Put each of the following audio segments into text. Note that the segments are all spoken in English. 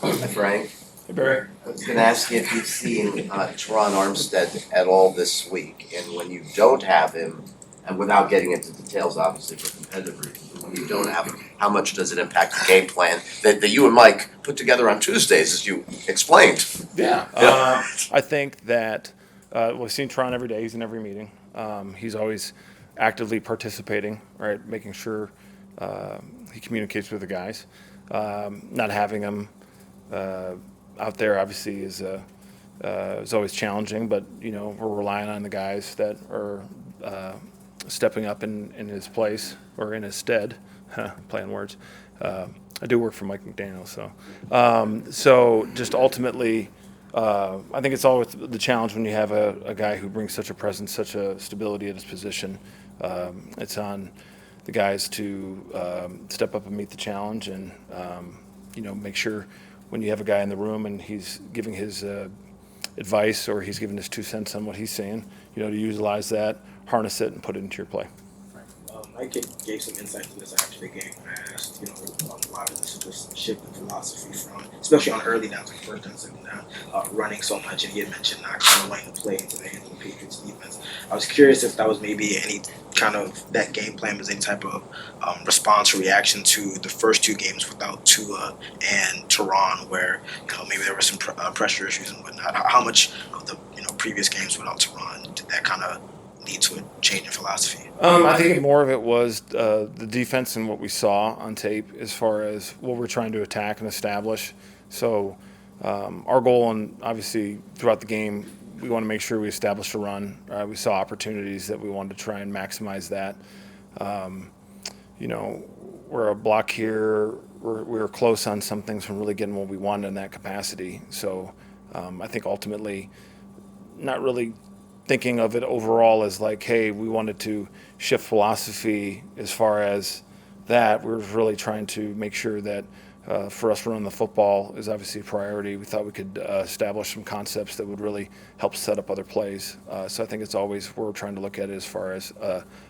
Hi, Frank. Hey, Barry. I was going to ask you if you've seen Teron Armstead at all this week, and when you don't have him, and without getting into details, obviously for competitive reasons, but when you don't have him, how much does it impact the game plan that you and Mike put together on Tuesdays, as you explained? Yeah. I think that we've seen Tron every day. He's in every meeting. He's always actively participating, right? Making sure he communicates with the guys. Not having him out there obviously is always challenging, but we're relying on the guys that are stepping up in his place or in his stead. Playing words. I do work for Mike McDaniel, so just ultimately, I think it's always the challenge when you have a guy who brings such a presence, such a stability at his position. It's on the guys to step up and meet the challenge, and make sure when you have a guy in the room and he's giving his advice or he's giving his 2 cents on what he's saying, to utilize that, harness it, and put it into your play. Mike gave some insight to this after the game. I asked, a lot of this is just shift in philosophy from, especially on early downs, like first down, second down, running so much, and he had mentioned not kind of letting the play into the hands of the Patriots defense. I was curious if that was maybe any kind of, that game plan was any type of response or reaction to the first two games without Tua and Tehran, where, maybe there were some pressure issues and whatnot. How much of the, previous games without Tehran did that kind of lead to a change in philosophy? I think more of it was the defense and what we saw on tape as far as what we're trying to attack and establish. So our goal, and obviously throughout the game, we want to make sure we establish a run. We saw opportunities that we wanted to try and maximize that. We're a block here. We're close on some things from really getting what we wanted in that capacity. So I think ultimately, not really thinking of it overall as like, hey, we wanted to shift philosophy as far as that. We were really trying to make sure that for us running the football is obviously a priority. We thought we could establish some concepts that would really help set up other plays. So I think it's always we're trying to look at it as far as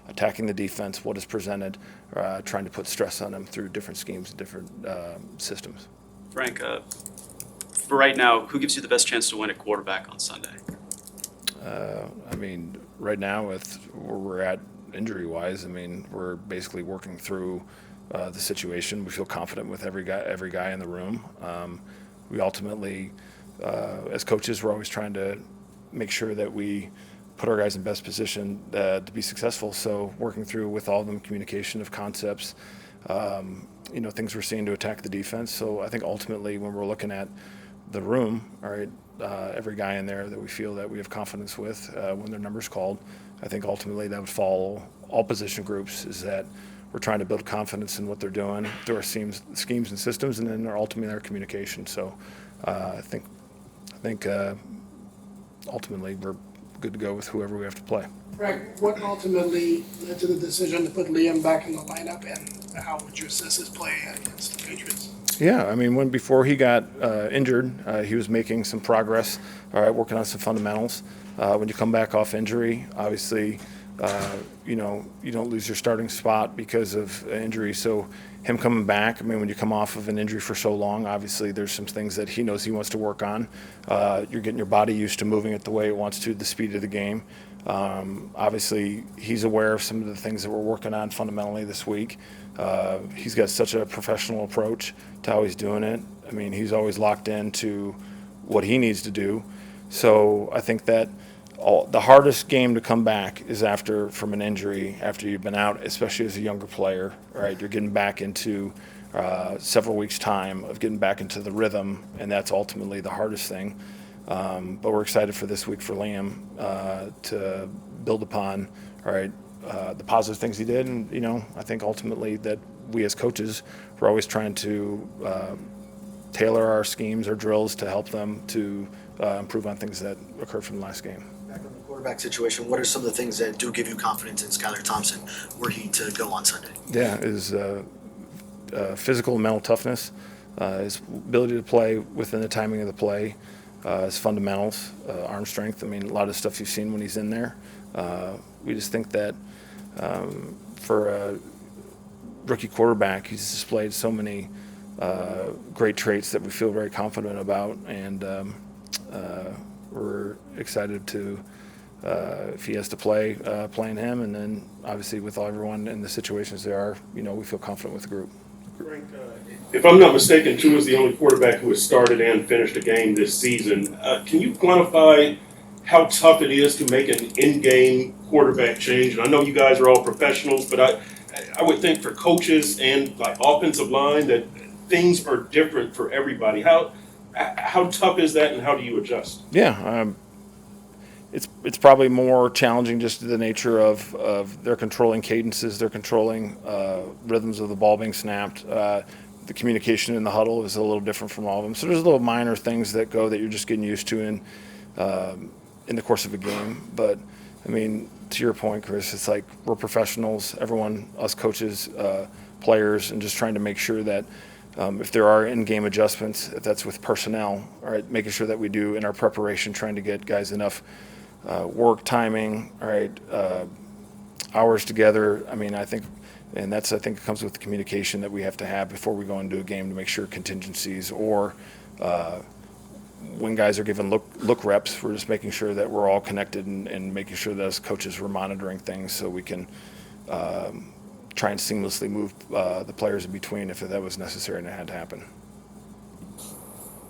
attacking the defense, what is presented, trying to put stress on them through different schemes and different systems. Frank, for right now, who gives you the best chance to win at quarterback on Sunday? Right now with where we're at injury-wise, we're basically working through the situation. We feel confident with every guy in the room. We ultimately, as coaches, we're always trying to make sure that we put our guys in best position to be successful. So working through with all of them communication of concepts, things we're seeing to attack the defense. So I think ultimately when we're looking at the room, all right, every guy in there that we feel that we have confidence with when their number's called, I think ultimately that would follow all position groups, is that we're trying to build confidence in what they're doing through our schemes and systems, and then ultimately our communication. So I think ultimately we're good to go with whoever we have to play. Right. What ultimately led to the decision to put Liam back in the lineup, and how would you assess his play against the Patriots? Yeah, when before he got injured, he was making some progress, working on some fundamentals. When you come back off injury, obviously, you don't lose your starting spot because of injury. So him coming back, when you come off of an injury for so long, obviously there's some things that he knows he wants to work on. You're getting your body used to moving it the way it wants to, the speed of the game. Obviously, he's aware of some of the things that we're working on fundamentally this week. He's got such a professional approach to how he's doing it. He's always locked into what he needs to do. So I think that the hardest game to come back is from an injury, after you've been out, especially as a younger player, right? You're getting back into several weeks' time of getting back into the rhythm, and that's ultimately the hardest thing. But we're excited for this week for Liam to build upon, the positive things he did. And, I think ultimately that we as coaches, we're always trying to tailor our schemes, our drills to help them to improve on things that occurred from the last game. Back on the quarterback situation, what are some of the things that do give you confidence in Skylar Thompson were he to go on Sunday? Yeah, his physical and mental toughness, his ability to play within the timing of the play, his fundamentals, arm strength. A lot of stuff you've seen when he's in there. We just think that for a rookie quarterback, he's displayed so many great traits that we feel very confident about, and we're excited to, if he has to play, playing him, and then obviously with everyone in the situations they are, we feel confident with the group. Frank, if I'm not mistaken, Tua is the only quarterback who has started and finished a game this season. Can you quantify how tough it is to make an in-game quarterback change? And I know you guys are all professionals, but I would think for coaches and like offensive line that things are different for everybody. How tough is that, and how do you adjust? Yeah, it's probably more challenging just to the nature of they're controlling cadences, they're controlling rhythms of the ball being snapped. The communication in the huddle is a little different from all of them. So there's little minor things that you're just getting used to in the course of a game. But I mean, to your point, Chris, it's like we're professionals, everyone, us coaches, players, and just trying to make sure that if there are in-game adjustments, if that's with personnel, all right, making sure that we do in our preparation, trying to get guys enough work timing, all right, hours together. I mean, I think it comes with the communication that we have to have before we go into a game to make sure contingencies or when guys are given look reps, we're just making sure that we're all connected and making sure that as coaches we're monitoring things so we can try and seamlessly move the players in between if that was necessary and it had to happen.